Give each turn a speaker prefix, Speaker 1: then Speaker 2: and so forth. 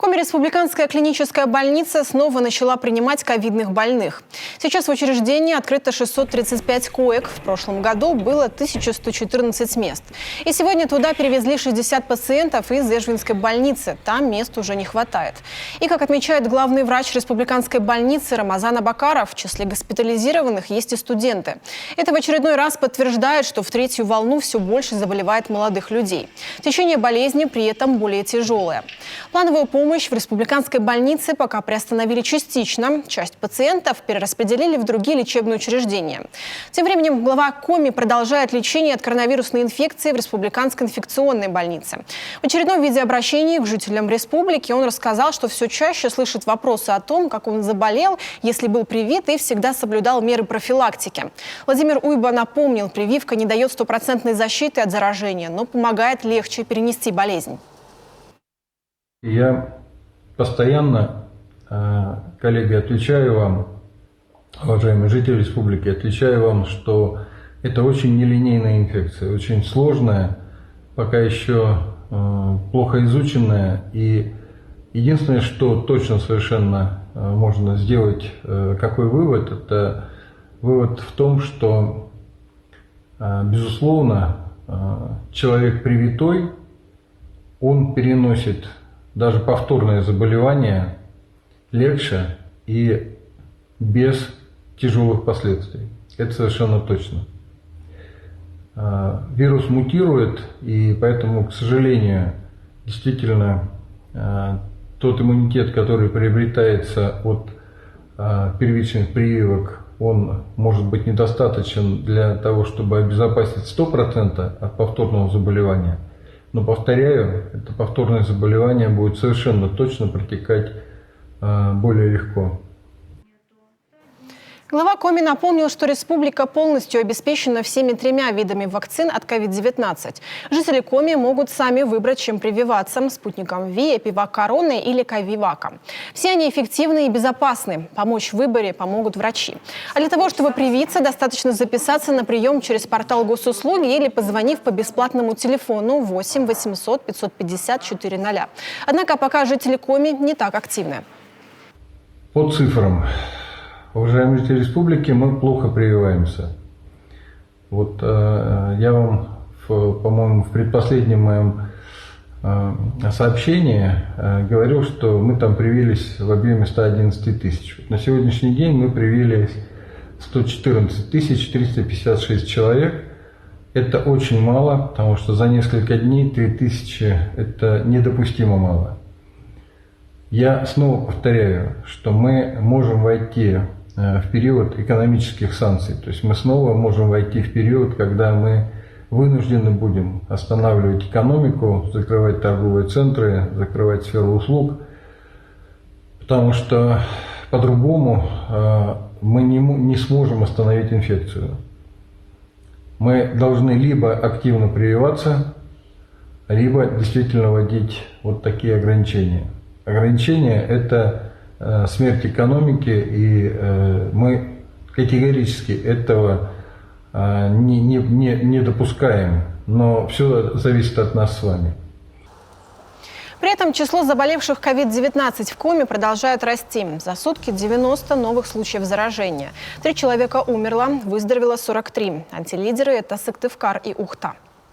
Speaker 1: Коми республиканская клиническая больница снова начала принимать ковидных больных. Сейчас в учреждении открыто 635 коек. В прошлом году было 1114 мест. И сегодня туда перевезли 60 пациентов из Эжвинской больницы. Там мест уже не хватает. И, как отмечает главный врач республиканской больницы Рамазан Абакаров, в числе госпитализированных есть и студенты. Это в очередной раз подтверждает, что в третью волну все больше заболевает молодых людей. Течение болезни при этом более тяжелое. Плановую помощь в республиканской больнице пока приостановили частично. Часть пациентов перераспределили в другие лечебные учреждения. Тем временем глава Коми продолжает лечение от коронавирусной инфекции в республиканской инфекционной больнице. В очередном видеообращении к жителям республики он рассказал, что все чаще слышит вопросы о том, как он заболел, если был привит и всегда соблюдал меры профилактики. Владимир Уйба напомнил, прививка не дает стопроцентной защиты от заражения, но помогает легче перенести болезнь.
Speaker 2: Я постоянно, коллеги, отвечаю вам, уважаемые жители республики, отвечаю вам, что это очень нелинейная инфекция, очень сложная, пока еще плохо изученная. И единственное, что точно совершенно можно сделать, какой вывод, это вывод в том, что, безусловно, человек привитой, он переносит даже повторное заболевание легче и без тяжелых последствий. Это совершенно точно. Вирус мутирует, и поэтому, к сожалению, действительно тот иммунитет, который приобретается от первичных прививок, он может быть недостаточен для того, чтобы обезопасить 100% от повторного заболевания. Но, повторяю, это повторное заболевание будет совершенно точно протекать более легко.
Speaker 1: Глава Коми напомнил, что республика полностью обеспечена всеми 3 видами вакцин от COVID-19. Жители Коми могут сами выбрать, чем прививаться – спутником ВИ, Эпивак Короны или Ковиваком. Все они эффективны и безопасны. Помочь в выборе помогут врачи. А для того, чтобы привиться, достаточно записаться на прием через портал госуслуги или позвонив по бесплатному телефону 8 800 550 400. Однако пока жители Коми не так активны.
Speaker 2: По цифрам. Уважаемые жители республики, мы плохо прививаемся. Вот я вам, по-моему, в предпоследнем моем сообщении говорил, что мы там привились в объеме 111 тысяч. На сегодняшний день мы привили 114 356 человек. Это очень мало, потому что за несколько дней 3000 – это недопустимо мало. Я снова повторяю, что мы можем войти в период экономических санкций. То есть мы снова можем войти в период, когда мы вынуждены будем останавливать экономику, закрывать торговые центры, закрывать сферу услуг, потому что по-другому мы не сможем остановить инфекцию. Мы должны либо активно прививаться, либо действительно вводить вот такие ограничения. Ограничения – это смерть экономики, и мы категорически этого не допускаем, но все зависит от нас с вами.
Speaker 1: При этом число заболевших COVID-19 в Коми продолжает расти. За сутки 90 новых случаев заражения. 3 человека умерло, выздоровело 43. Антилидеры – это Сыктывкар и Ухта.